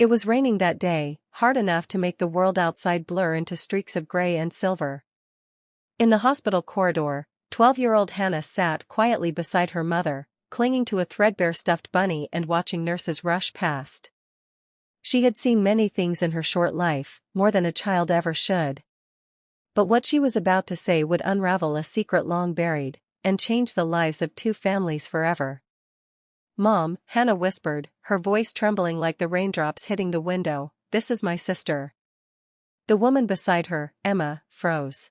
It was raining that day, hard enough to make the world outside blur into streaks of gray and silver. In the hospital corridor, 12-year-old Hannah sat quietly beside her mother, clinging to a threadbare stuffed bunny and watching nurses rush past. She had seen many things in her short life, more than a child ever should. But what she was about to say would unravel a secret long buried, and change the lives of two families forever. "Mom," Hannah whispered, her voice trembling like the raindrops hitting the window, "this is my sister." The woman beside her, Emma, froze.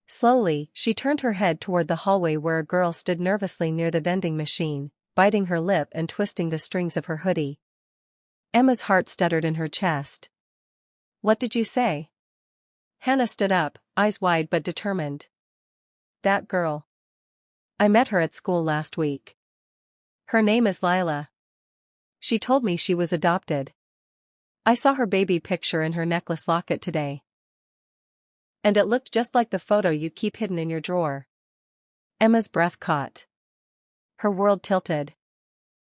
Slowly, she turned her head toward the hallway where a girl stood nervously near the vending machine, biting her lip and twisting the strings of her hoodie. Emma's heart stuttered in her chest. "What did you say?" Hannah stood up, eyes wide but determined. "That girl. I met her at school last week. Her name is Lila. She told me she was adopted. I saw her baby picture in her necklace locket today. And it looked just like the photo you keep hidden in your drawer." Emma's breath caught. Her world tilted.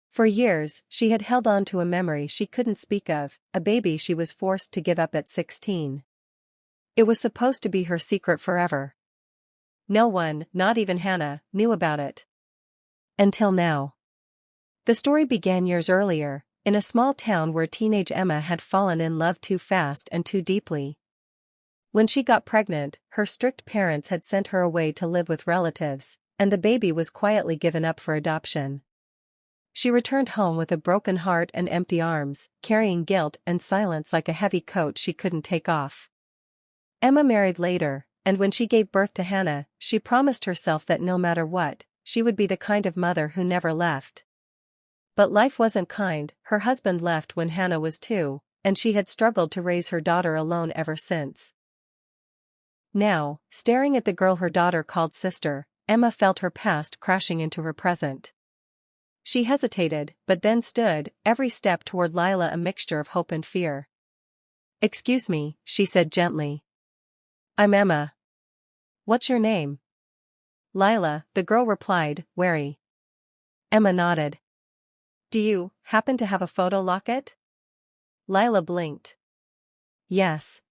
For years, she had held on to a memory she couldn't speak of, a baby she was forced to give up at 16. It was supposed to be her secret forever. No one, not even Hannah, knew about it. Until now. The story began years earlier, in a small town where teenage Emma had fallen in love too fast and too deeply. When she got pregnant, her strict parents had sent her away to live with relatives, and the baby was quietly given up for adoption. She returned home with a broken heart and empty arms, carrying guilt and silence like a heavy coat she couldn't take off. Emma married later, and when she gave birth to Hannah, she promised herself that no matter what, she would be the kind of mother who never left. But life wasn't kind. Her husband left when Hannah was 2, and she had struggled to raise her daughter alone ever since. Now, staring at the girl her daughter called sister, Emma felt her past crashing into her present. She hesitated, but then stood, every step toward Lila a mixture of hope and fear. "Excuse me," she said gently. "I'm Emma." "What's your name?" "Lila," the girl replied, wary. Emma nodded. "Do you happen to have a photo locket?" Lila blinked. "Yes.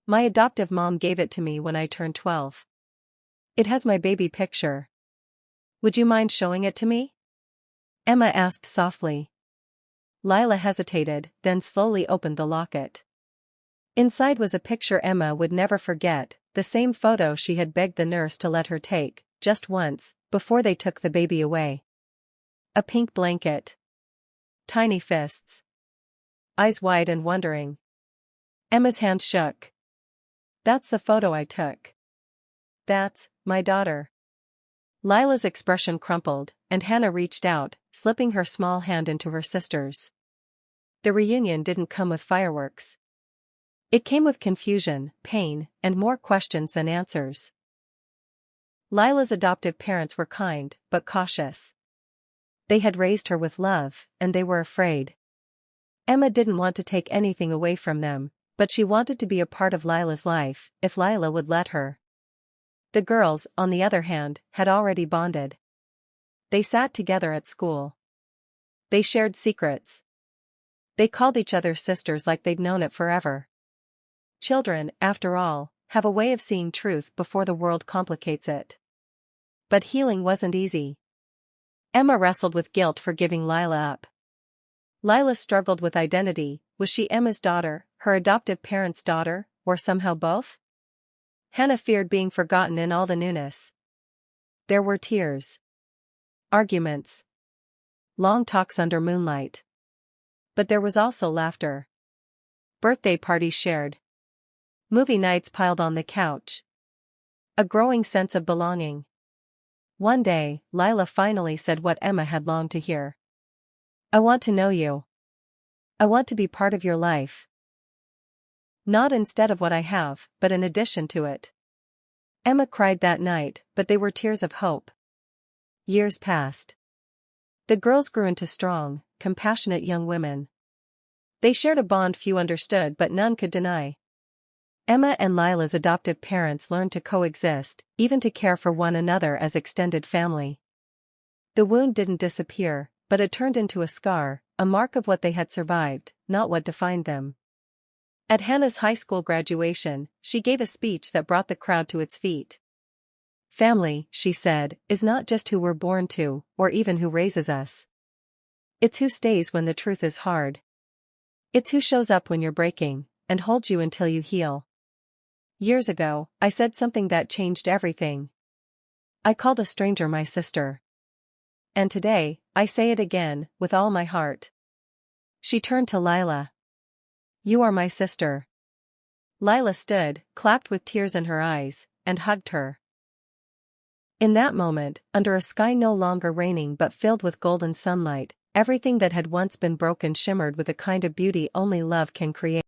My adoptive mom gave it to me when I turned 12. It has my baby picture. Would you mind showing it to me?" Emma asked softly. Lila hesitated, then slowly opened the locket. Inside was a picture Emma would never forget, the same photo she had begged the nurse to let her take, just once, before they took the baby away. A pink blanket. Tiny fists. Eyes wide and wondering. Emma's hand shook. "That's the photo I took. That's my daughter." Lila's expression crumpled, and Hannah reached out, slipping her small hand into her sister's. The reunion didn't come with fireworks. It came with confusion, pain, and more questions than answers. Lila's adoptive parents were kind, but cautious. They had raised her with love, and they were afraid. Emma didn't want to take anything away from them, but she wanted to be a part of Lila's life, if Lila would let her. The girls, on the other hand, had already bonded. They sat together at school. They shared secrets. They called each other sisters like they'd known it forever. Children, after all, have a way of seeing truth before the world complicates it. But healing wasn't easy. Emma wrestled with guilt for giving Lila up. Lila struggled with identity. Was she Emma's daughter, her adoptive parents' daughter, or somehow both? Hannah feared being forgotten in all the newness. There were tears. Arguments. Long talks under moonlight. But there was also laughter. Birthday parties shared. Movie nights piled on the couch. A growing sense of belonging. One day, Lila finally said what Emma had longed to hear. "I want to know you. I want to be part of your life. Not instead of what I have, but in addition to it." Emma cried that night, but they were tears of hope. Years passed. The girls grew into strong, compassionate young women. They shared a bond few understood but none could deny. Emma and Lila's adoptive parents learned to coexist, even to care for one another as extended family. The wound didn't disappear, but it turned into a scar, a mark of what they had survived, not what defined them. At Hannah's high school graduation, she gave a speech that brought the crowd to its feet. "Family," she said, "is not just who we're born to, or even who raises us. It's who stays when the truth is hard. It's who shows up when you're breaking, and holds you until you heal." Years ago, I said something that changed everything. I called a stranger my sister. And today, I say it again, with all my heart. She turned to Lila. "You are my sister." Lila stood, clapped with tears in her eyes, and hugged her. In that moment, under a sky no longer raining but filled with golden sunlight, everything that had once been broken shimmered with a kind of beauty only love can create.